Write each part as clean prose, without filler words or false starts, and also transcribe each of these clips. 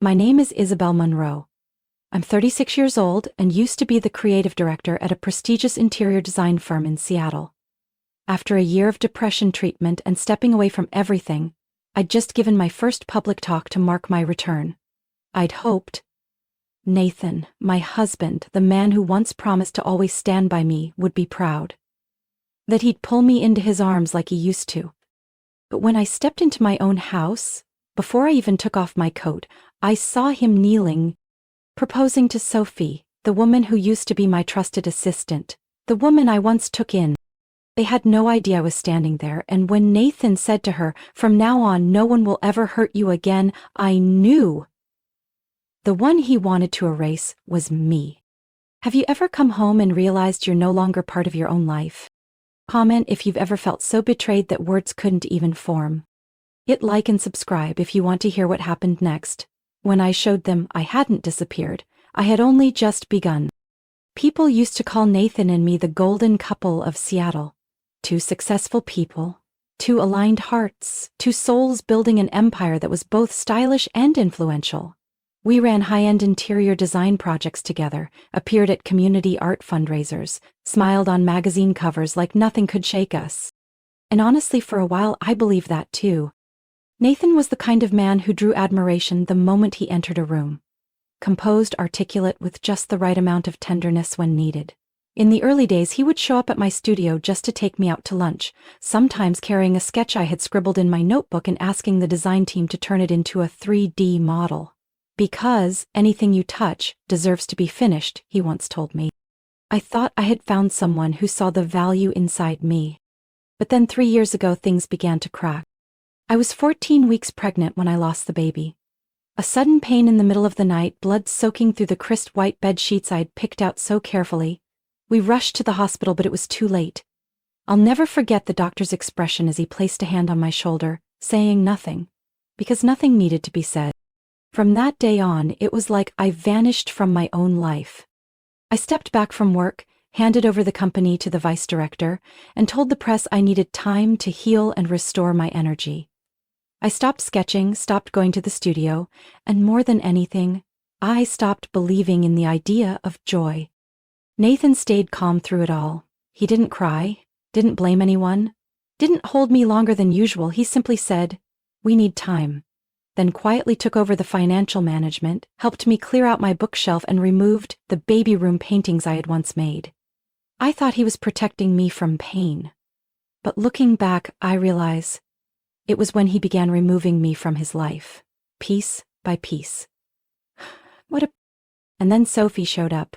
My name is Isabel Monroe. I'm 36 years old and used to be the creative director at a prestigious interior design firm in Seattle. After a year of depression treatment and stepping away from everything, I'd just given my first public talk to mark my return. I'd hoped Nathan, my husband, the man who once promised to always stand by me, would be proud. That he'd pull me into his arms like he used to. But when I stepped into my own house, before I even took off my coat, I saw him kneeling, proposing to Sophie, the woman who used to be my trusted assistant, the woman I once took in. They had no idea I was standing there, and when Nathan said to her, "From now on, no one will ever hurt you again," I knew. The one he wanted to erase was me. Have you ever come home and realized you're no longer part of your own life? Comment if you've ever felt so betrayed that words couldn't even form. Hit like and subscribe if you want to hear what happened next. When I showed them I hadn't disappeared, I had only just begun. People used to call Nathan and me the golden couple of Seattle. Two successful people, two aligned hearts, two souls building an empire that was both stylish and influential. We ran high-end interior design projects together, appeared at community art fundraisers, smiled on magazine covers like nothing could shake us. And honestly, for a while, I believed that too. Nathan was the kind of man who drew admiration the moment he entered a room. Composed, articulate, with just the right amount of tenderness when needed. In the early days, he would show up at my studio just to take me out to lunch, sometimes carrying a sketch I had scribbled in my notebook and asking the design team to turn it into a 3D model. Because anything you touch deserves to be finished, he once told me. I thought I had found someone who saw the value inside me. But then 3 years ago, things began to crack. I was 14 weeks pregnant when I lost the baby. A sudden pain in the middle of the night, blood soaking through the crisp white bed sheets I'd picked out so carefully. We rushed to the hospital, but it was too late. I'll never forget the doctor's expression as he placed a hand on my shoulder, saying nothing, because nothing needed to be said. From that day on, it was like I vanished from my own life. I stepped back from work, handed over the company to the vice director, and told the press I needed time to heal and restore my energy. I stopped sketching, stopped going to the studio, and more than anything, I stopped believing in the idea of joy. Nathan stayed calm through it all. He didn't cry, didn't blame anyone, didn't hold me longer than usual. He simply said, "We need time." Then quietly took over the financial management, helped me clear out my bookshelf, and removed the baby room paintings I had once made. I thought he was protecting me from pain. But looking back, I realize it was when he began removing me from his life, piece by piece. And then Sophie showed up.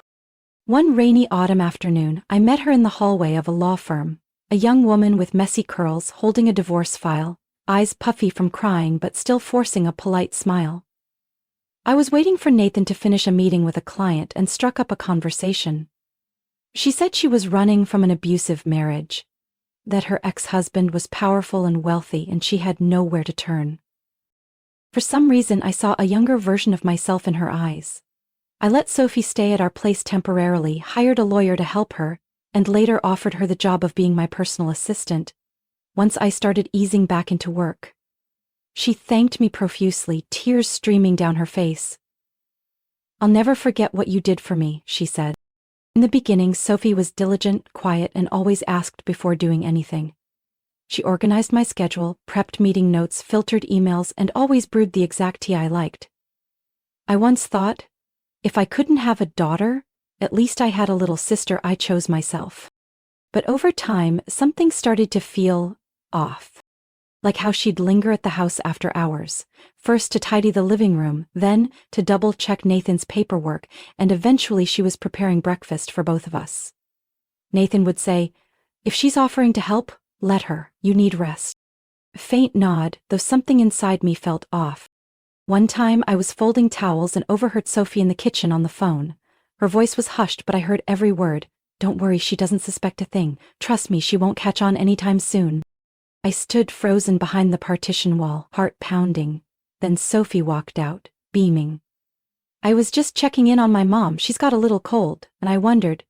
One rainy autumn afternoon, I met her in the hallway of a law firm, a young woman with messy curls holding a divorce file, eyes puffy from crying but still forcing a polite smile. I was waiting for Nathan to finish a meeting with a client and struck up a conversation. She said she was running from an abusive marriage, that her ex-husband was powerful and wealthy and she had nowhere to turn. For some reason, I saw a younger version of myself in her eyes. I let Sophie stay at our place temporarily, hired a lawyer to help her, and later offered her the job of being my personal assistant, once I started easing back into work. She thanked me profusely, tears streaming down her face. "I'll never forget what you did for me," she said. In the beginning, Sophie was diligent, quiet, and always asked before doing anything. She organized my schedule, prepped meeting notes, filtered emails, and always brewed the exact tea I liked. I once thought, if I couldn't have a daughter, at least I had a little sister I chose myself. But over time, something started to feel off. Like how she'd linger at the house after hours, first to tidy the living room, then to double-check Nathan's paperwork, and eventually she was preparing breakfast for both of us. Nathan would say, "If she's offering to help, let her. You need rest." A faint nod, though something inside me felt off. One time I was folding towels and overheard Sophie in the kitchen on the phone. Her voice was hushed, but I heard every word. "Don't worry, she doesn't suspect a thing. Trust me, she won't catch on anytime soon." I stood frozen behind the partition wall, heart pounding. Then Sophie walked out, beaming. "I was just checking in on my mom. She's got a little cold." And I wondered,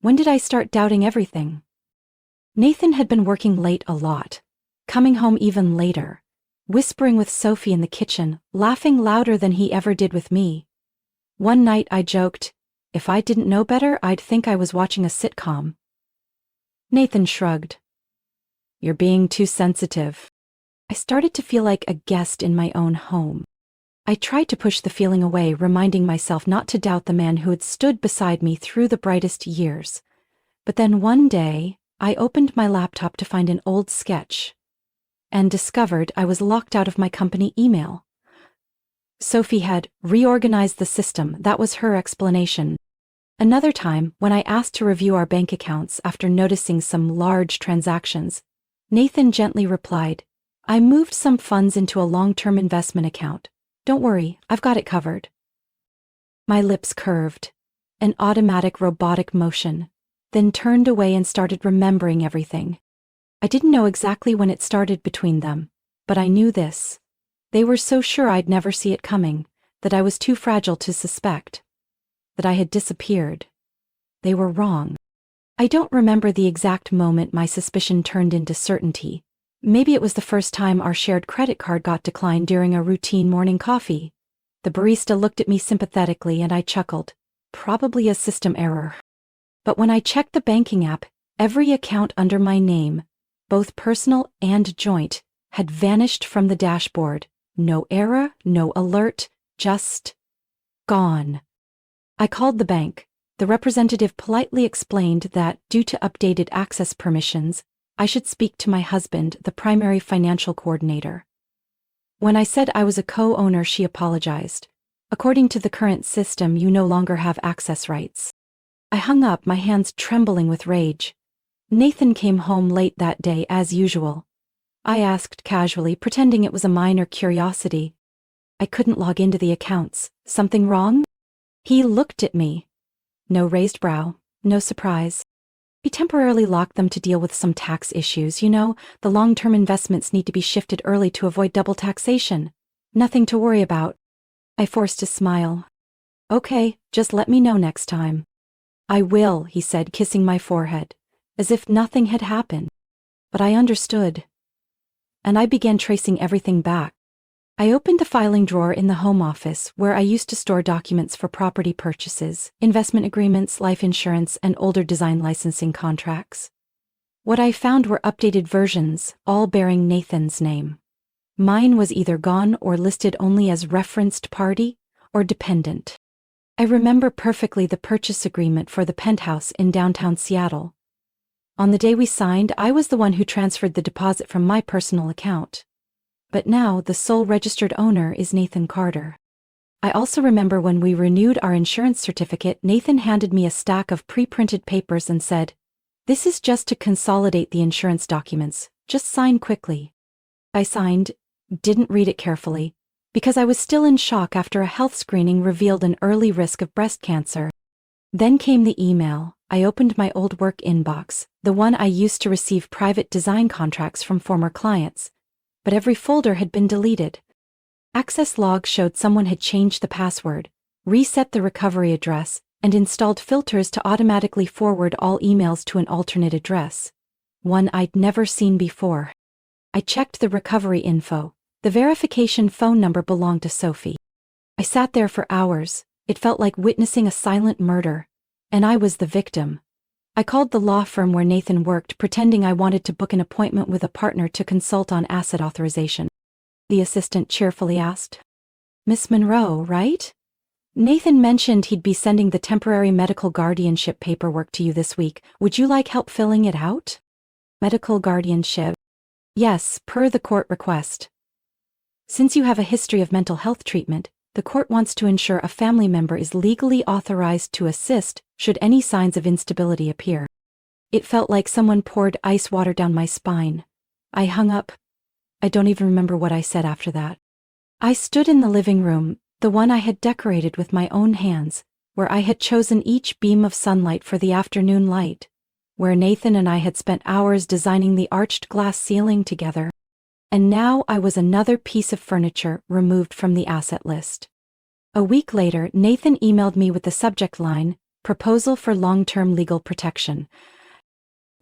when did I start doubting everything? Nathan had been working late a lot, coming home even later. whispering with Sophie in the kitchen, laughing louder than he ever did with me. One night I joked, if I didn't know better, I'd think I was watching a sitcom. Nathan shrugged. You're being too sensitive. I started to feel like a guest in my own home. I tried to push the feeling away, reminding myself not to doubt the man who had stood beside me through the brightest years. But then one day, I opened my laptop to find an old sketch and discovered I was locked out of my company email. Sophie had reorganized the system, that was her explanation. Another time, when I asked to review our bank accounts after noticing some large transactions, Nathan gently replied, I moved some funds into a long-term investment account. Don't worry, I've got it covered. My lips curved, an automatic robotic motion, then turned away and started remembering everything. I didn't know exactly when it started between them, but I knew this. They were so sure I'd never see it coming, that I was too fragile to suspect. That I had disappeared. They were wrong. I don't remember the exact moment my suspicion turned into certainty. Maybe it was the first time our shared credit card got declined during a routine morning coffee. The barista looked at me sympathetically and I chuckled. Probably a system error. But when I checked the banking app, every account under my name, both personal and joint, had vanished from the dashboard. No error, no alert, just gone. I called the bank. The representative politely explained that, due to updated access permissions, I should speak to my husband, the primary financial coordinator. When I said I was a co-owner, she apologized. According to the current system, you no longer have access rights. I hung up, my hands trembling with rage. Nathan came home late that day as usual. I asked casually, pretending it was a minor curiosity. I couldn't log into the accounts. Something wrong? He looked at me. No raised brow, no surprise. We temporarily locked them to deal with some tax issues. You know, the long-term investments need to be shifted early to avoid double taxation. Nothing to worry about. I forced a smile. Okay, just let me know next time. I will, he said, kissing my forehead, as if nothing had happened. But I understood. And I began tracing everything back. I opened the filing drawer in the home office where I used to store documents for property purchases, investment agreements, life insurance, and older design licensing contracts. What I found were updated versions, all bearing Nathan's name. Mine was either gone or listed only as referenced party or dependent. I remember perfectly the purchase agreement for the penthouse in downtown Seattle. On the day we signed, I was the one who transferred the deposit from my personal account. But now the sole registered owner is Nathan Carter. I also remember when we renewed our insurance certificate, Nathan handed me a stack of pre-printed papers and said, "This is just to consolidate the insurance documents. Just sign quickly." I signed, didn't read it carefully, because I was still in shock after a health screening revealed an early risk of breast cancer. Then came the email. I opened my old work inbox, the one I used to receive private design contracts from former clients. But every folder had been deleted. Access logs showed someone had changed the password, reset the recovery address, and installed filters to automatically forward all emails to an alternate address, one I'd never seen before. I checked the recovery info. The verification phone number belonged to Sophie. I sat there for hours. It felt like witnessing a silent murder, and I was the victim. I called the law firm where Nathan worked, pretending I wanted to book an appointment with a partner to consult on asset authorization. The assistant cheerfully asked, "Miss Monroe, right? Nathan mentioned he'd be sending the temporary medical guardianship paperwork to you this week. Would you like help filling it out?" Medical guardianship. Yes, per the court request. Since you have a history of mental health treatment, the court wants to ensure a family member is legally authorized to assist should any signs of instability appear. It felt like someone poured ice water down my spine. I hung up. I don't even remember what I said after that. I stood in the living room, the one I had decorated with my own hands, where I had chosen each beam of sunlight for the afternoon light, where Nathan and I had spent hours designing the arched glass ceiling together. And now I was another piece of furniture removed from the asset list. A week later, Nathan emailed me with the subject line, "Proposal for long-term legal protection."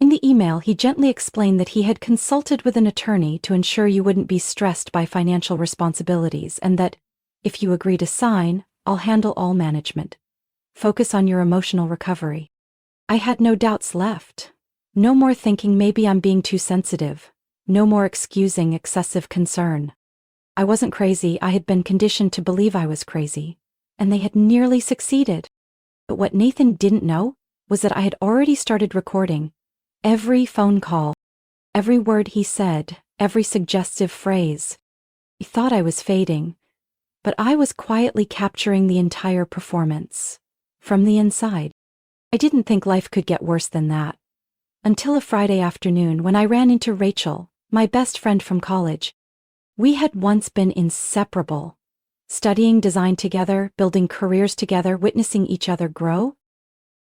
In the email, he gently explained that he had consulted with an attorney to ensure you wouldn't be stressed by financial responsibilities and that, if you agree to sign, I'll handle all management. Focus on your emotional recovery. I had no doubts left. No more thinking maybe I'm being too sensitive. No more excusing excessive concern. I wasn't crazy, I had been conditioned to believe I was crazy. And they had nearly succeeded. But what Nathan didn't know was that I had already started recording. Every phone call, every word he said, every suggestive phrase. He thought I was fading, but I was quietly capturing the entire performance. From the inside. I didn't think life could get worse than that. Until a Friday afternoon when I ran into Rachel, my best friend from college. We had once been inseparable. Studying design together, building careers together, witnessing each other grow.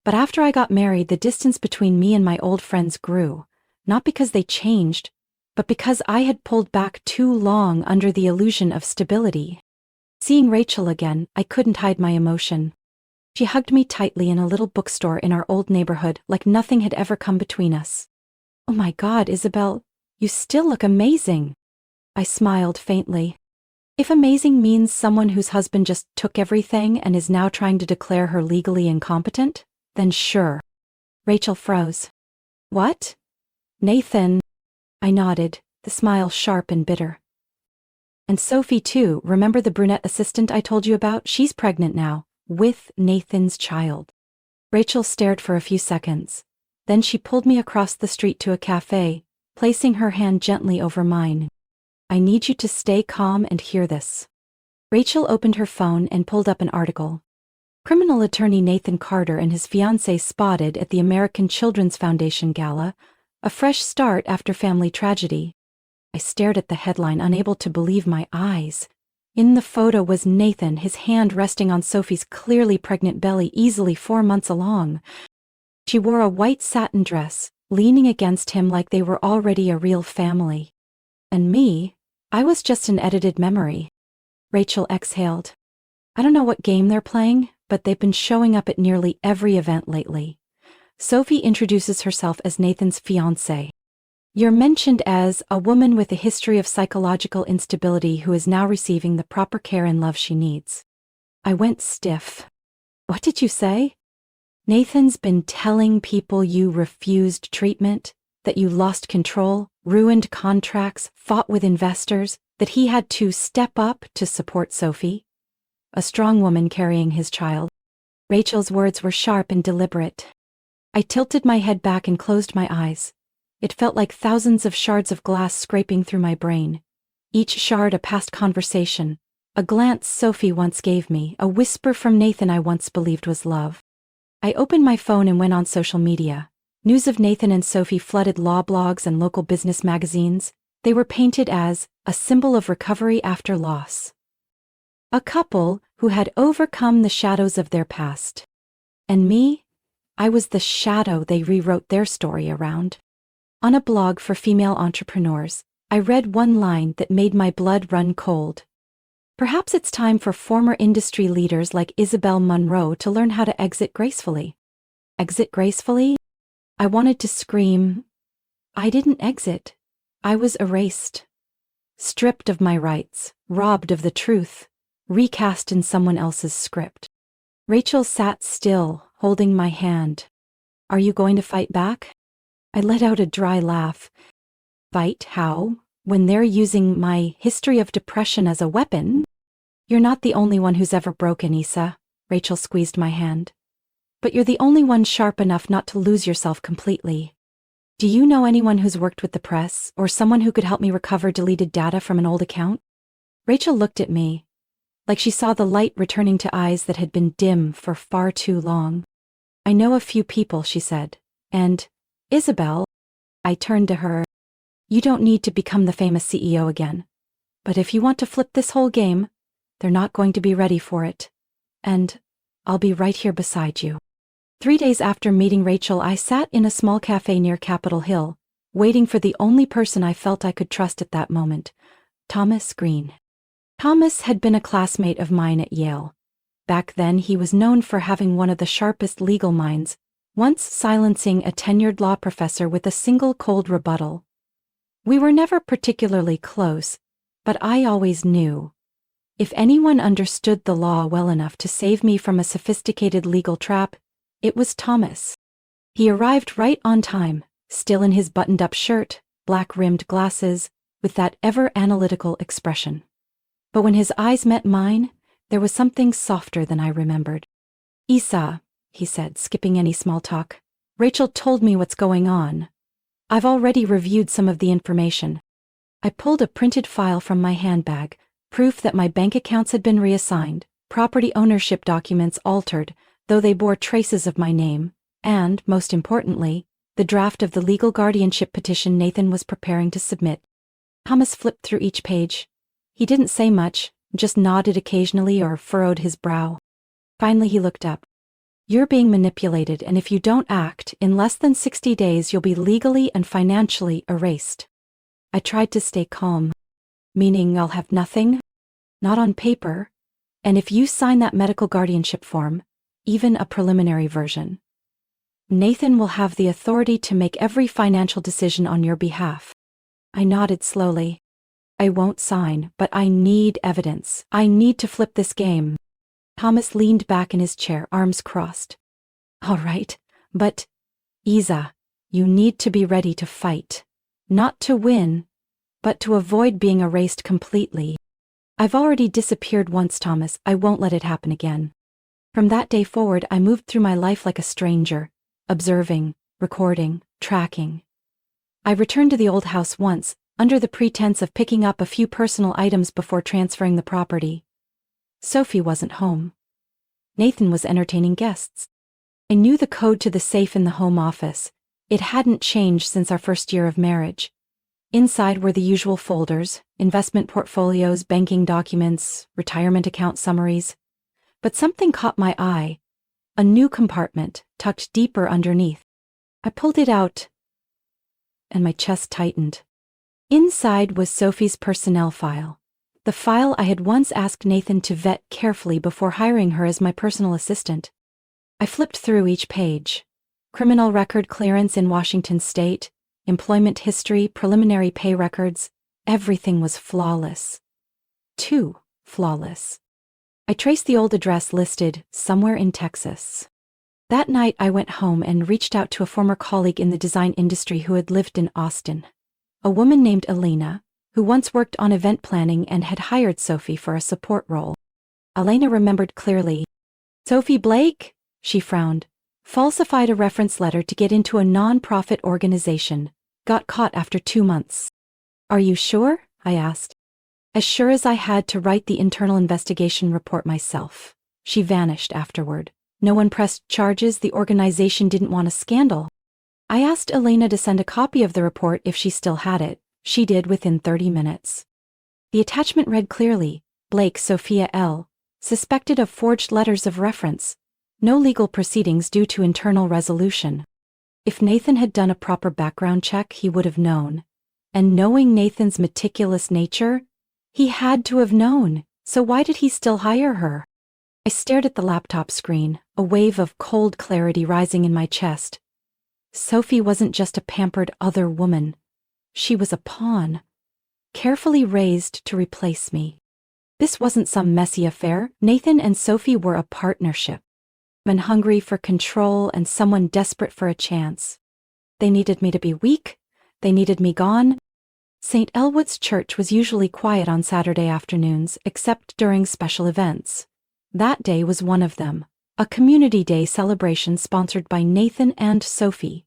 But after I got married, the distance between me and my old friends grew, not because they changed, but because I had pulled back too long under the illusion of stability. Seeing Rachel again, I couldn't hide my emotion. She hugged me tightly in a little bookstore in our old neighborhood like nothing had ever come between us. "Oh my God, Isabel, you still look amazing." I smiled faintly. If amazing means someone whose husband just took everything and is now trying to declare her legally incompetent, then sure. Rachel froze. "What? Nathan?" I nodded, the smile sharp and bitter. "And Sophie too, remember the brunette assistant I told you about? She's pregnant now, with Nathan's child." Rachel stared for a few seconds. Then she pulled me across the street to a cafe, placing her hand gently over mine. "I need you to stay calm and hear this." Rachel opened her phone and pulled up an article. Criminal attorney Nathan Carter and his fiancée spotted at the American Children's Foundation Gala, a fresh start after family tragedy. I stared at the headline, unable to believe my eyes. In the photo was Nathan, his hand resting on Sophie's clearly pregnant belly, easily 4 months along. She wore a white satin dress, leaning against him like they were already a real family. And me, I was just an edited memory. Rachel exhaled. "I don't know what game they're playing, but they've been showing up at nearly every event lately. Sophie introduces herself as Nathan's fiancée. You're mentioned as a woman with a history of psychological instability who is now receiving the proper care and love she needs." I went stiff. "What did you say?" "Nathan's been telling people you refused treatment, that you lost control, ruined contracts, fought with investors, that he had to step up to support Sophie. A strong woman carrying his child." Rachel's words were sharp and deliberate. I tilted my head back and closed my eyes. It felt like thousands of shards of glass scraping through my brain. Each shard a past conversation, a glance Sophie once gave me, a whisper from Nathan I once believed was love. I opened my phone and went on social media. News of Nathan and Sophie flooded law blogs and local business magazines. They were painted as a symbol of recovery after loss. A couple who had overcome the shadows of their past. And me? I was the shadow they rewrote their story around. On a blog for female entrepreneurs, I read one line that made my blood run cold. "Perhaps it's time for former industry leaders like Isabel Munro to learn how to exit gracefully." Exit gracefully? I wanted to scream. I didn't exit. I was erased. Stripped of my rights, robbed of the truth, recast in someone else's script. Rachel sat still, holding my hand. "Are you going to fight back?" I let out a dry laugh. "Fight how? When they're using my history of depression as a weapon?" "You're not the only one who's ever broken, Issa." Rachel squeezed my hand. "But you're the only one sharp enough not to lose yourself completely. Do you know anyone who's worked with the press, or someone who could help me recover deleted data from an old account?" Rachel looked at me, like she saw the light returning to eyes that had been dim for far too long. "I know a few people," she said. "And, Isabel," I turned to her, "you don't need to become the famous CEO again. But if you want to flip this whole game, they're not going to be ready for it. And I'll be right here beside you." 3 days after meeting Rachel, I sat in a small cafe near Capitol Hill, waiting for the only person I felt I could trust at that moment, Thomas Green. Thomas had been a classmate of mine at Yale. Back then, he was known for having one of the sharpest legal minds, once silencing a tenured law professor with a single cold rebuttal. We were never particularly close, but I always knew. If anyone understood the law well enough to save me from a sophisticated legal trap, it was Thomas. He arrived right on time, still in his buttoned-up shirt, black-rimmed glasses, with that ever-analytical expression. But when his eyes met mine, there was something softer than I remembered. "Isa," he said, skipping any small talk, "Rachel told me what's going on. I've already reviewed some of the information." I pulled a printed file from my handbag, proof that my bank accounts had been reassigned, property ownership documents altered, though they bore traces of my name, and, most importantly, the draft of the legal guardianship petition Nathan was preparing to submit. Thomas flipped through each page. He didn't say much, just nodded occasionally or furrowed his brow. Finally he looked up. "You're being manipulated, and if you don't act, in less than 60 days you'll be legally and financially erased." I tried to stay calm. "Meaning I'll have nothing?" "Not on paper. And if you sign that medical guardianship form, even a preliminary version, Nathan will have the authority to make every financial decision on your behalf." I nodded slowly. "I won't sign, but I need evidence. I need to flip this game." Thomas leaned back in his chair, arms crossed. "All right, but, Isa, you need to be ready to fight. Not to win, but to avoid being erased completely. I've already disappeared once, Thomas. I won't let it happen again." From that day forward, I moved through my life like a stranger, observing, recording, tracking. I returned to the old house once, under the pretense of picking up a few personal items before transferring the property. Sophie wasn't home. Nathan was entertaining guests. I knew the code to the safe in the home office. It hadn't changed since our first year of marriage. Inside were the usual folders, investment portfolios, banking documents, retirement account summaries. But something caught my eye. A new compartment, tucked deeper underneath. I pulled it out, and my chest tightened. Inside was Sophie's personnel file. The file I had once asked Nathan to vet carefully before hiring her as my personal assistant. I flipped through each page. Criminal record clearance in Washington State, employment history, preliminary pay records. Everything was flawless. Too flawless. I traced the old address listed, somewhere in Texas. That night I went home and reached out to a former colleague in the design industry who had lived in Austin. A woman named Elena, who once worked on event planning and had hired Sophie for a support role. Elena remembered clearly. "Sophie Blake?" She frowned. "Falsified a reference letter to get into a non-profit organization. Got caught after 2 months." "Are you sure?" I asked. "As sure as I had to write the internal investigation report myself." She vanished afterward. No one pressed charges. The organization didn't want a scandal. I asked Elena to send a copy of the report if she still had it. She did within 30 minutes. The attachment read clearly, "Blake Sophia L., suspected of forged letters of reference. No legal proceedings due to internal resolution." If Nathan had done a proper background check, he would have known. And knowing Nathan's meticulous nature, he had to have known. So why did he still hire her? I stared at the laptop screen, a wave of cold clarity rising in my chest. Sophie wasn't just a pampered other woman. She was a pawn, carefully raised to replace me. This wasn't some messy affair. Nathan and Sophie were a partnership. Men hungry for control and someone desperate for a chance. They needed me to be weak. They needed me gone. St. Elwood's Church was usually quiet on Saturday afternoons, except during special events. That day was one of them, a community day celebration sponsored by Nathan and Sophie.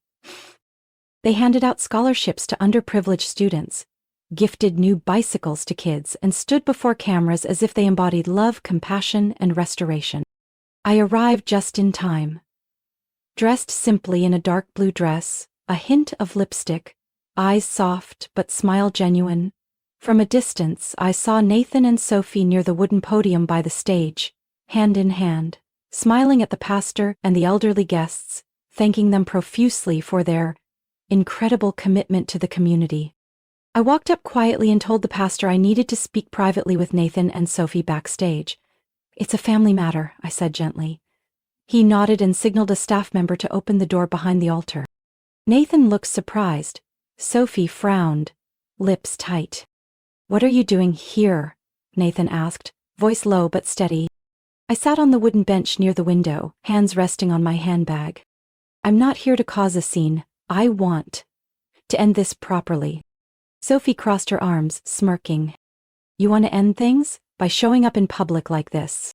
They handed out scholarships to underprivileged students, gifted new bicycles to kids, and stood before cameras as if they embodied love, compassion, and restoration. I arrived just in time. Dressed simply in a dark blue dress, a hint of lipstick, eyes soft but smile genuine. From a distance, I saw Nathan and Sophie near the wooden podium by the stage, hand in hand, smiling at the pastor and the elderly guests, thanking them profusely for their incredible commitment to the community. I walked up quietly and told the pastor I needed to speak privately with Nathan and Sophie backstage. "It's a family matter," I said gently. He nodded and signaled a staff member to open the door behind the altar. Nathan looked surprised. Sophie frowned, lips tight. "What are you doing here?" Nathan asked, voice low but steady. I sat on the wooden bench near the window, hands resting on my handbag. "I'm not here to cause a scene. I want to end this properly." Sophie crossed her arms, smirking. "You want to end things? By showing up in public like this?"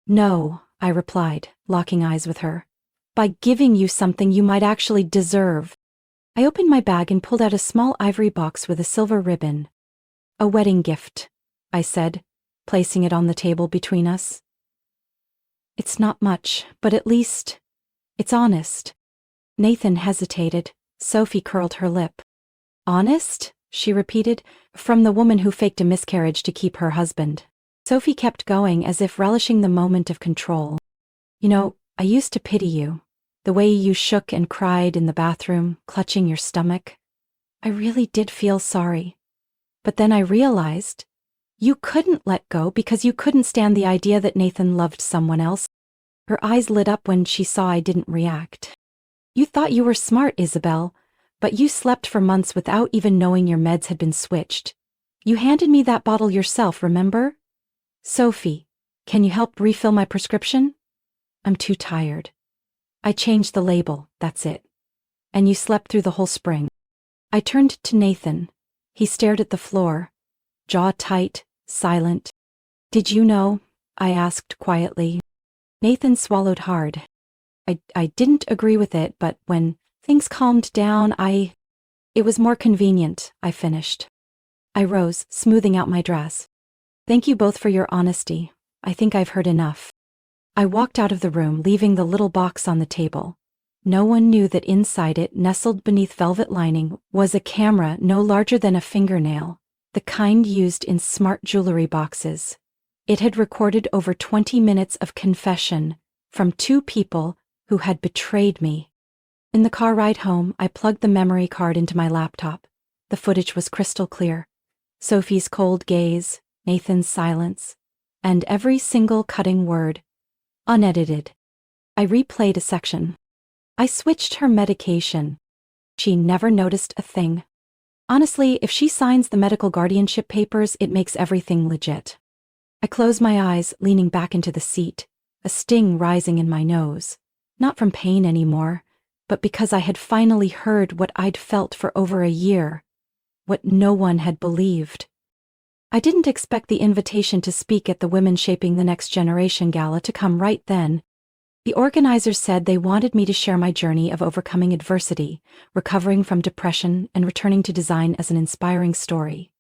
"No," I replied, locking eyes with her. "By giving you something you might actually deserve." I opened my bag and pulled out a small ivory box with a silver ribbon. "A wedding gift," I said, placing it on the table between us. "It's not much, but at least it's honest." Nathan hesitated. Sophie curled her lip. "Honest?" she repeated, "from the woman who faked a miscarriage to keep her husband." Sophie kept going as if relishing the moment of control. "You know, I used to pity you. The way you shook and cried in the bathroom, clutching your stomach. I really did feel sorry. But then I realized you couldn't let go because you couldn't stand the idea that Nathan loved someone else." Her eyes lit up when she saw I didn't react. "You thought you were smart, Isabel, but you slept for months without even knowing your meds had been switched. You handed me that bottle yourself, remember? Sophie, can you help refill my prescription? I'm too tired. I changed the label, that's it. And you slept through the whole spring." I turned to Nathan. He stared at the floor, jaw tight, silent. "Did you know?" I asked quietly. Nathan swallowed hard. I didn't agree with it, but when things calmed down, it was more convenient," I finished. I rose, smoothing out my dress. "Thank you both for your honesty. I think I've heard enough." I walked out of the room, leaving the little box on the table. No one knew that inside it, nestled beneath velvet lining, was a camera no larger than a fingernail, the kind used in smart jewelry boxes. It had recorded over 20 minutes of confession from two people who had betrayed me. In the car ride home, I plugged the memory card into my laptop. The footage was crystal clear. Sophie's cold gaze, Nathan's silence, and every single cutting word, unedited. I replayed a section. I switched her medication. She never noticed a thing. Honestly, if she signs the medical guardianship papers, it makes everything legit. I closed my eyes, leaning back into the seat, a sting rising in my nose. Not from pain anymore, but because I had finally heard what I'd felt for over a year, what no one had believed. I didn't expect the invitation to speak at the Women Shaping the Next Generation Gala to come right then. The organizers said they wanted me to share my journey of overcoming adversity, recovering from depression, and returning to design as an inspiring story.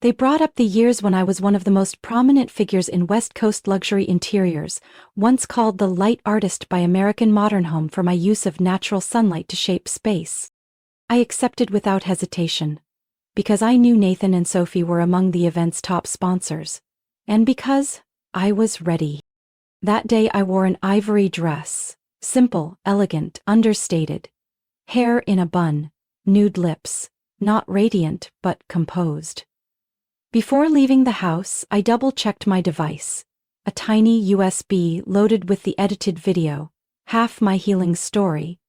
They brought up the years when I was one of the most prominent figures in West Coast luxury interiors, once called the light artist by American Modern Home for my use of natural sunlight to shape space. I accepted without hesitation, because I knew Nathan and Sophie were among the event's top sponsors, and because I was ready. That day I wore an ivory dress, simple, elegant, understated. Hair in a bun, nude lips, not radiant but composed. Before leaving the house, I double-checked my device, a tiny USB loaded with the edited video, half my healing story,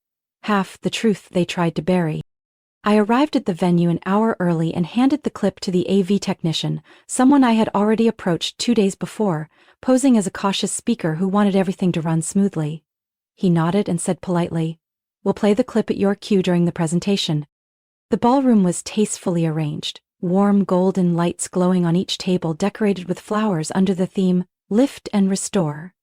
half the truth they tried to bury. I arrived at the venue an hour early and handed the clip to the AV technician, someone I had already approached 2 days before, posing as a cautious speaker who wanted everything to run smoothly. He nodded and said politely, "We'll play the clip at your cue during the presentation." The ballroom was tastefully arranged, warm golden lights glowing on each table decorated with flowers under the theme, Lift and Restore.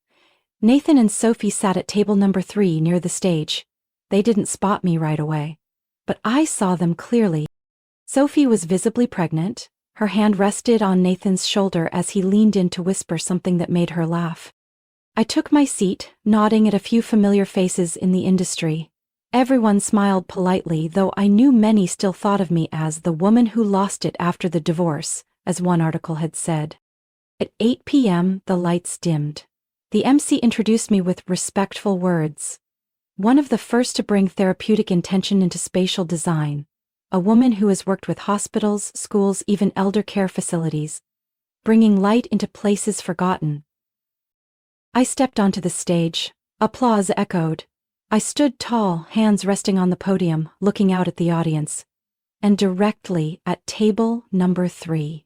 Nathan and Sophie sat at table number 3 near the stage. They didn't spot me right away, but I saw them clearly. Sophie was visibly pregnant. Her hand rested on Nathan's shoulder as he leaned in to whisper something that made her laugh. I took my seat, nodding at a few familiar faces in the industry. Everyone smiled politely, though I knew many still thought of me as the woman who lost it after the divorce, as one article had said. At 8 p.m., the lights dimmed. The MC introduced me with respectful words. One of the first to bring therapeutic intention into spatial design. A woman who has worked with hospitals, schools, even elder care facilities, bringing light into places forgotten. I stepped onto the stage, Applause echoed. I stood tall, hands resting on the podium, looking out at the audience. And directly at table number 3.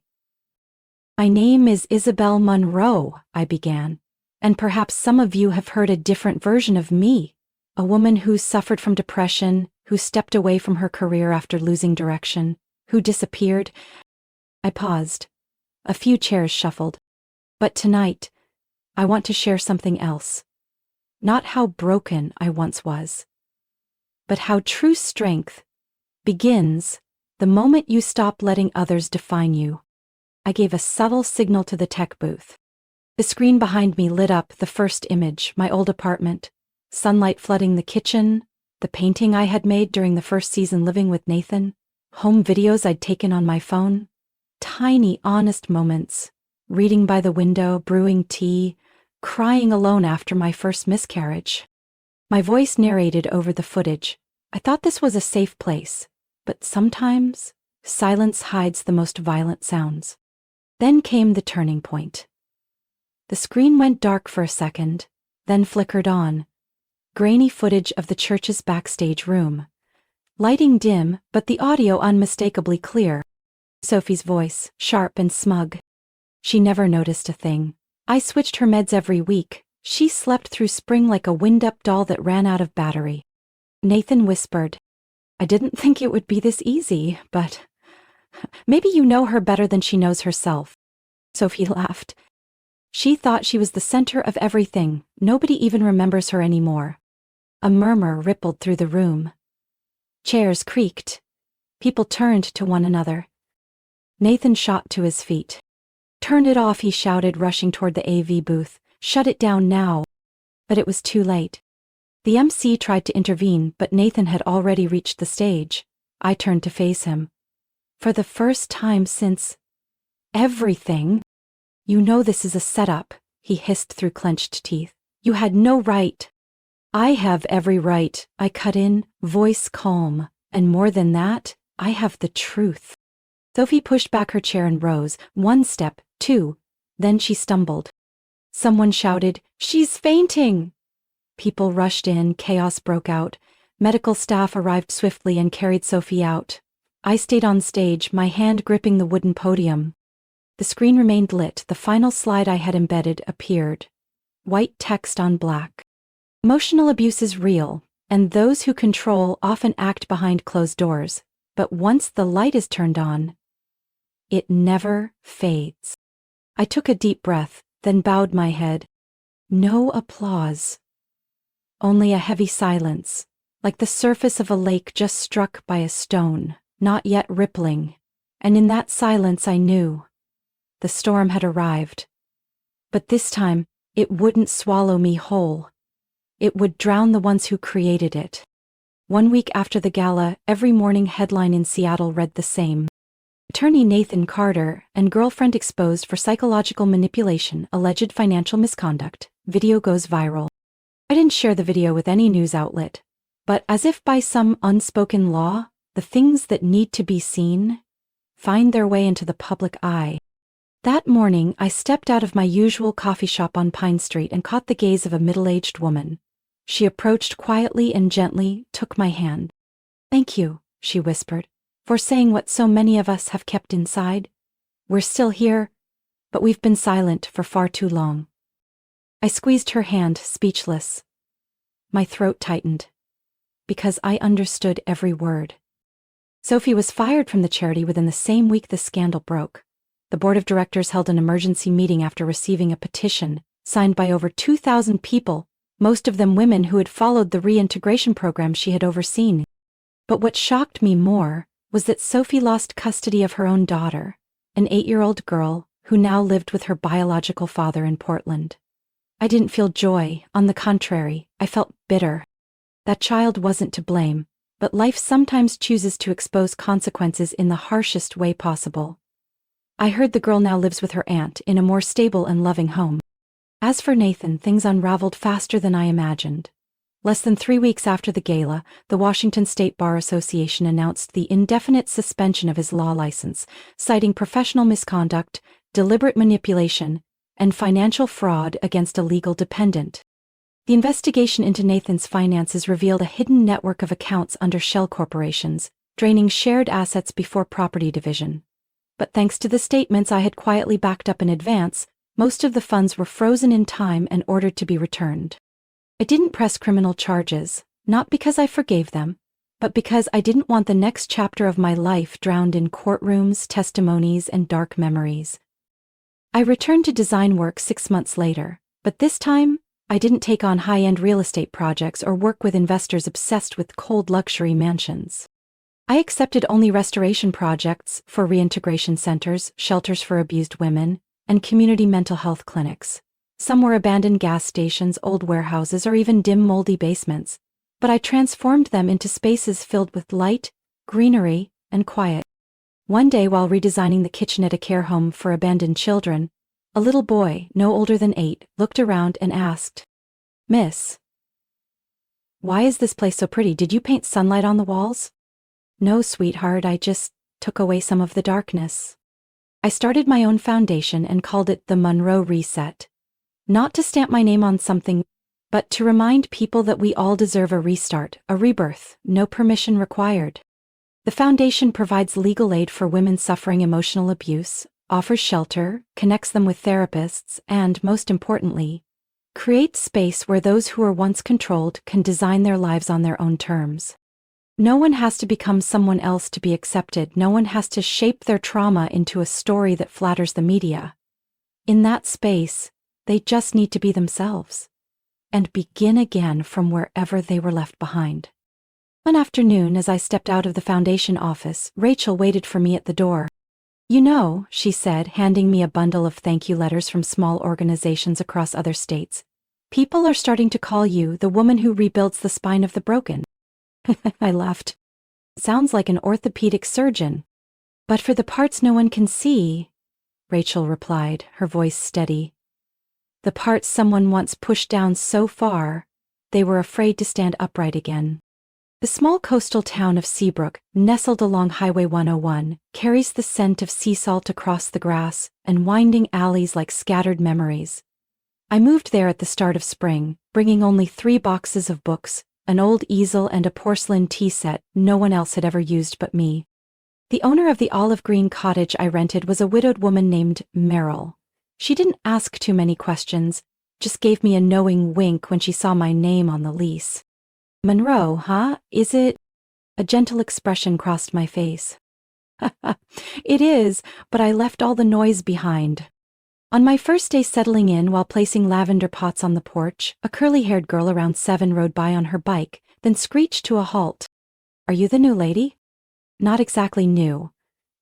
"My name is Isabel Monroe," I began. "And perhaps some of you have heard a different version of me. A woman who suffered from depression, who stepped away from her career after losing direction, who disappeared." I paused. A few chairs shuffled. "But tonight, I want to share something else. Not how broken I once was, but how true strength begins the moment you stop letting others define you." I gave a subtle signal to the tech booth. The screen behind me lit up, the first image, my old apartment, sunlight flooding the kitchen, the painting I had made during the first season living with Nathan, home videos I'd taken on my phone, tiny, honest moments, reading by the window, brewing tea, crying alone after my first miscarriage. My voice narrated over the footage. I thought this was a safe place, but sometimes silence hides the most violent sounds. Then came the turning point. The screen went dark for a second, then flickered on. Grainy footage of the church's backstage room. Lighting dim, but the audio unmistakably clear. Sophie's voice, sharp and smug. She never noticed a thing. I switched her meds every week. She slept through spring like a wind-up doll that ran out of battery. Nathan whispered, "I didn't think it would be this easy, but maybe you know her better than she knows herself." Sophie laughed. "She thought she was the center of everything. Nobody even remembers her anymore." A murmur rippled through the room. Chairs creaked. People turned to one another. Nathan shot to his feet. "Turn it off," he shouted, rushing toward the AV booth. "Shut it down now." But it was too late. The MC tried to intervene, but Nathan had already reached the stage. I turned to face him. "For the first time since everything, you know this is a setup," he hissed through clenched teeth. "You had no right." "I have every right," I cut in, voice calm. "And more than that, I have the truth." Sophie pushed back her chair and rose, 1 step, 2, then she stumbled. Someone shouted, "She's fainting!" People rushed in, chaos broke out. Medical staff arrived swiftly and carried Sophie out. I stayed on stage, my hand gripping the wooden podium. The screen remained lit. The final slide I had embedded appeared. White text on black. "Emotional abuse is real, and those who control often act behind closed doors. But once the light is turned on, it never fades." I took a deep breath, then bowed my head. No applause. Only a heavy silence, like the surface of a lake just struck by a stone, not yet rippling. And in that silence I knew. The storm had arrived. But this time, it wouldn't swallow me whole. It would drown the ones who created it. 1 week after the gala, every morning headline in Seattle read the same. Attorney Nathan Carter and girlfriend exposed for psychological manipulation, alleged financial misconduct. Video goes viral. I didn't share the video with any news outlet, but as if by some unspoken law, the things that need to be seen find their way into the public eye. That morning, I stepped out of my usual coffee shop on Pine Street and caught the gaze of a middle-aged woman. She approached quietly and gently, took my hand. "Thank you," she whispered, "for saying what so many of us have kept inside. We're still here, but we've been silent for far too long." I squeezed her hand, speechless. My throat tightened, because I understood every word. Sophie was fired from the charity within the same week the scandal broke. The board of directors held an emergency meeting after receiving a petition signed by over 2,000 people, most of them women who had followed the reintegration program she had overseen. But what shocked me more was that Sophie lost custody of her own daughter, an 8-year-old girl who now lived with her biological father in Portland. I didn't feel joy. On the contrary, I felt bitter. That child wasn't to blame, but life sometimes chooses to expose consequences in the harshest way possible. I heard the girl now lives with her aunt in a more stable and loving home. As for Nathan, things unraveled faster than I imagined. Less than 3 weeks after the gala, the Washington State Bar Association announced the indefinite suspension of his law license, citing professional misconduct, deliberate manipulation, and financial fraud against a legal dependent. The investigation into Nathan's finances revealed a hidden network of accounts under shell corporations, draining shared assets before property division. But thanks to the statements I had quietly backed up in advance, most of the funds were frozen in time and ordered to be returned. I didn't press criminal charges, not because I forgave them, but because I didn't want the next chapter of my life drowned in courtrooms, testimonies, and dark memories. I returned to design work 6 months later, but this time, I didn't take on high-end real estate projects or work with investors obsessed with cold luxury mansions. I accepted only restoration projects for reintegration centers, shelters for abused women, and community mental health clinics. Some were abandoned gas stations, old warehouses, or even dim, moldy basements, but I transformed them into spaces filled with light, greenery, and quiet. One day, while redesigning the kitchen at a care home for abandoned children, a little boy, no older than 8, looked around and asked, "Miss, why is this place so pretty? Did you paint sunlight on the walls?" "No, sweetheart, I just took away some of the darkness." I started my own foundation and called it the Monroe Reset. Not to stamp my name on something, but to remind people that we all deserve a restart, a rebirth, no permission required. The foundation provides legal aid for women suffering emotional abuse, offers shelter, connects them with therapists, and, most importantly, creates space where those who were once controlled can design their lives on their own terms. No one has to become someone else to be accepted. No one has to shape their trauma into a story that flatters the media. In that space, they just need to be themselves and begin again from wherever they were left behind. One afternoon, as I stepped out of the foundation office, Rachel waited for me at the door. "You know," she said, handing me a bundle of thank you letters from small organizations across other states, "people are starting to call you the woman who rebuilds the spine of the broken." I laughed. "Sounds like an orthopedic surgeon." "But for the parts no one can see," Rachel replied, her voice steady. "The parts someone once pushed down so far, they were afraid to stand upright again." The small coastal town of Seabrook, nestled along Highway 101, carries the scent of sea salt across the grass and winding alleys like scattered memories. I moved there at the start of spring, bringing only 3 boxes of books, an old easel, and a porcelain tea set no one else had ever used but me. The owner of the olive green cottage I rented was a widowed woman named Merrill. She didn't ask too many questions, just gave me a knowing wink when she saw my name on the lease. "Monroe, huh? Is it?" A gentle expression crossed my face. "It is, but I left all the noise behind." On my first day settling in while placing lavender pots on the porch, a curly-haired girl around 7 rode by on her bike, then screeched to a halt. "Are you the new lady?" "Not exactly new.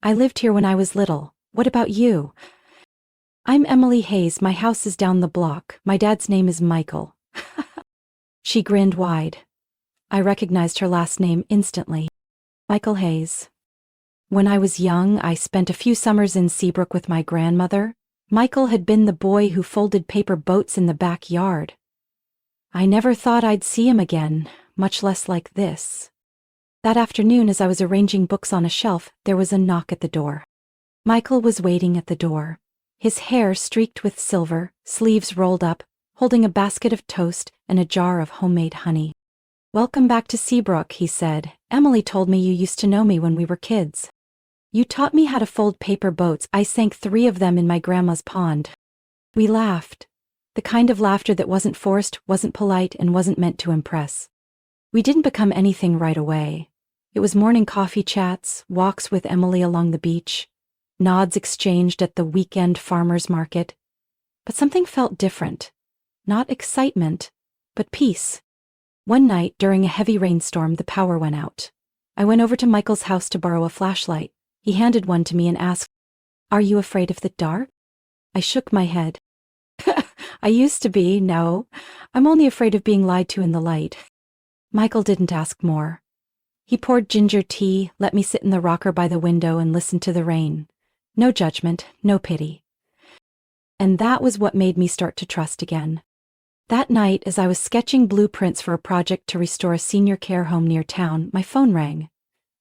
I lived here when I was little. What about you?" "I'm Emily Hayes. My house is down the block. My dad's name is Michael." She grinned wide. I recognized her last name instantly. Michael Hayes. When I was young, I spent a few summers in Seabrook with my grandmother. Michael had been the boy who folded paper boats in the backyard. I never thought I'd see him again, much less like this. That afternoon, as I was arranging books on a shelf, there was a knock at the door. Michael was waiting at the door, his hair streaked with silver, sleeves rolled up, holding a basket of toast and a jar of homemade honey. "Welcome back to Seabrook," he said. "Emily told me you used to know me when we were kids. You taught me how to fold paper boats. I sank 3 of them in my grandma's pond." We laughed. The kind of laughter that wasn't forced, wasn't polite, and wasn't meant to impress. We didn't become anything right away. It was morning coffee chats, walks with Emily along the beach, nods exchanged at the weekend farmer's market. But something felt different. Not excitement, but peace. One night, during a heavy rainstorm, the power went out. I went over to Michael's house to borrow a flashlight. He handed one to me and asked, "Are you afraid of the dark?" I shook my head. "I used to be, no. I'm only afraid of being lied to in the light." Michael didn't ask more. He poured ginger tea, let me sit in the rocker by the window and listen to the rain. No judgment, no pity. And that was what made me start to trust again. That night, as I was sketching blueprints for a project to restore a senior care home near town, my phone rang.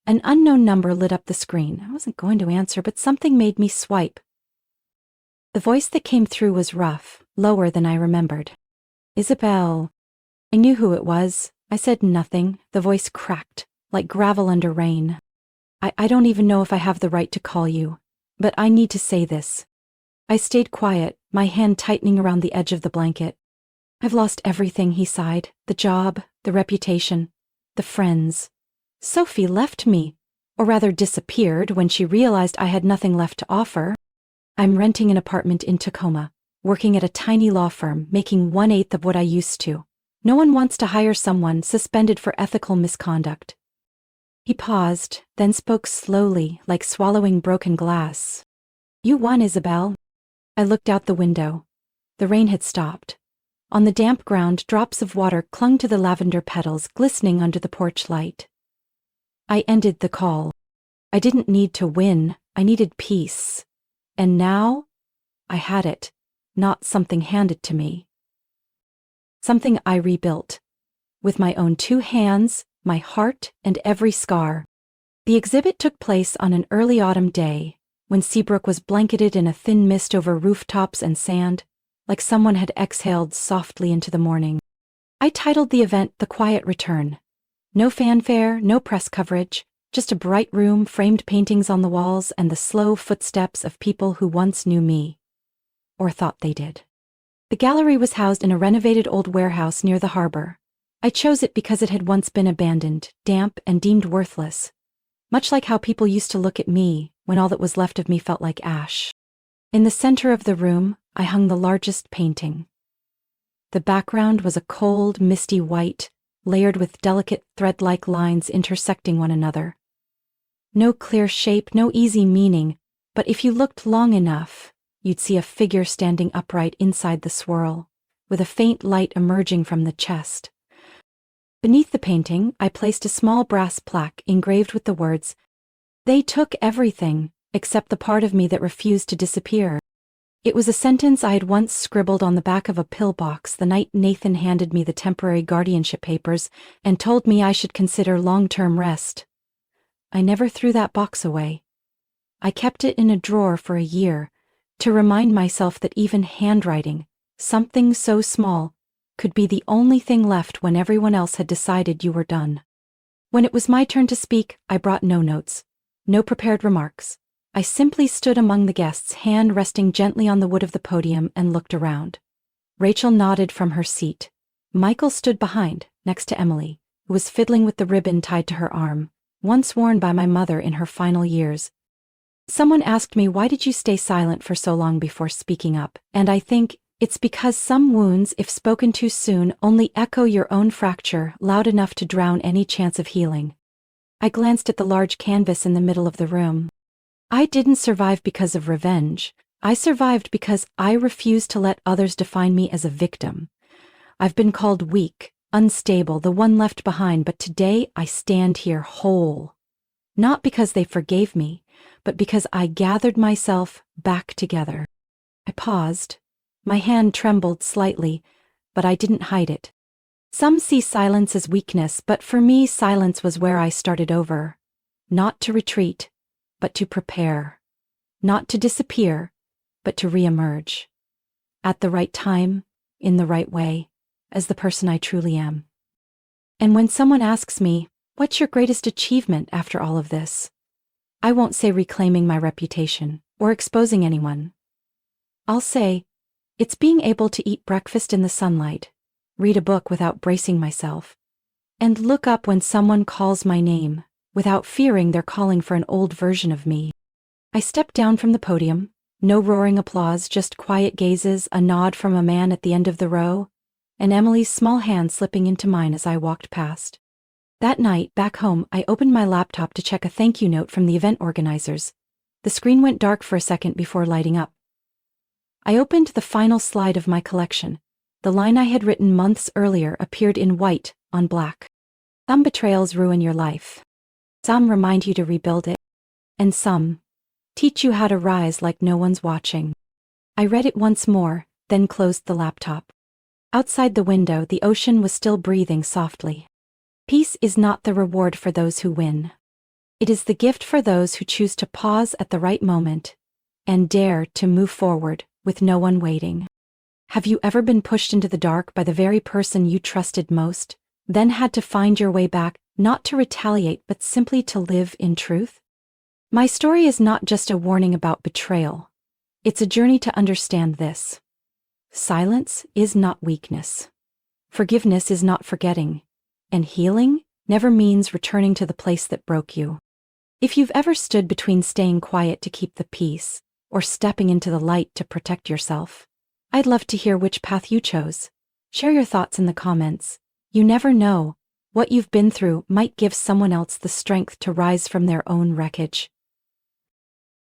An unknown number lit up the screen. I wasn't going to answer, but something made me swipe. The voice that came through was rough, lower than I remembered. "Isabel, I knew who it was. I said nothing, the voice cracked, like gravel under rain. I don't even know if I have the right to call you, but I need to say this. I stayed quiet, my hand tightening around the edge of the blanket. I've lost everything, he sighed. The job, the reputation, the friends. Sophie left me, or rather disappeared when she realized I had nothing left to offer. I'm renting an apartment in Tacoma, working at a tiny law firm, making 1/8 of what I used to. No one wants to hire someone suspended for ethical misconduct. He paused, then spoke slowly, like swallowing broken glass. You won, Isabel. I looked out the window. The rain had stopped. On the damp ground, drops of water clung to the lavender petals, glistening under the porch light. I ended the call. I didn't need to win, I needed peace. And now, I had it, not something handed to me. Something I rebuilt. With my own 2 hands, my heart, and every scar. The exhibit took place on an early autumn day, when Seabrook was blanketed in a thin mist over rooftops and sand, like someone had exhaled softly into the morning. I titled the event The Quiet Return. No fanfare, no press coverage, just a bright room, framed paintings on the walls, and the slow footsteps of people who once knew me. Or thought they did. The gallery was housed in a renovated old warehouse near the harbor. I chose it because it had once been abandoned, damp, and deemed worthless. Much like how people used to look at me when all that was left of me felt like ash. In the center of the room, I hung the largest painting. The background was a cold, misty white, layered with delicate thread-like lines intersecting one another. No clear shape, no easy meaning, but if you looked long enough, you'd see a figure standing upright inside the swirl, with a faint light emerging from the chest. Beneath the painting, I placed a small brass plaque engraved with the words, "They took everything, except the part of me that refused to disappear." It was a sentence I had once scribbled on the back of a pillbox the night Nathan handed me the temporary guardianship papers and told me I should consider long-term rest. I never threw that box away. I kept it in a drawer for a year, to remind myself that even handwriting, something so small, could be the only thing left when everyone else had decided you were done. When it was my turn to speak, I brought no notes, no prepared remarks. I simply stood among the guests, hand resting gently on the wood of the podium, and looked around. Rachel nodded from her seat. Michael stood behind, next to Emily, who was fiddling with the ribbon tied to her arm, once worn by my mother in her final years. Someone asked me, why did you stay silent for so long before speaking up? And I think, it's because some wounds, if spoken too soon, only echo your own fracture loud enough to drown any chance of healing. I glanced at the large canvas in the middle of the room. I didn't survive because of revenge. I survived because I refused to let others define me as a victim. I've been called weak, unstable, the one left behind, but today I stand here whole. Not because they forgave me, but because I gathered myself back together. I paused. My hand trembled slightly, but I didn't hide it. Some see silence as weakness, but for me silence was where I started over. Not to retreat, but to prepare. Not to disappear, but to reemerge. At the right time, in the right way, as the person I truly am. And when someone asks me, what's your greatest achievement after all of this? I won't say reclaiming my reputation, or exposing anyone. I'll say, it's being able to eat breakfast in the sunlight, read a book without bracing myself, and look up when someone calls my name, without fearing they're calling for an old version of me. I stepped down from the podium, no roaring applause, just quiet gazes, a nod from a man at the end of the row, and Emily's small hand slipping into mine as I walked past. That night, back home, I opened my laptop to check a thank you note from the event organizers. The screen went dark for a second before lighting up. I opened the final slide of my collection. The line I had written months earlier appeared in white on black. Some betrayals ruin your life. Some remind you to rebuild it. And some teach you how to rise like no one's watching. I read it once more, then closed the laptop. Outside the window, the ocean was still breathing softly. Peace is not the reward for those who win. It is the gift for those who choose to pause at the right moment and dare to move forward with no one waiting. Have you ever been pushed into the dark by the very person you trusted most, then had to find your way back, not to retaliate but simply to live in truth? My story is not just a warning about betrayal. It's a journey to understand this. Silence is not weakness. Forgiveness is not forgetting. And healing never means returning to the place that broke you. If you've ever stood between staying quiet to keep the peace, or stepping into the light to protect yourself, I'd love to hear which path you chose. Share your thoughts in the comments. You never know, what you've been through might give someone else the strength to rise from their own wreckage.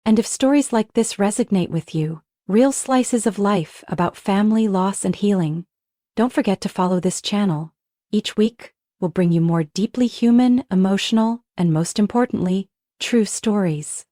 And if stories like this resonate with you, real slices of life about family, loss, and healing, don't forget to follow this channel. Each week, we'll bring you more deeply human, emotional, and most importantly, true stories.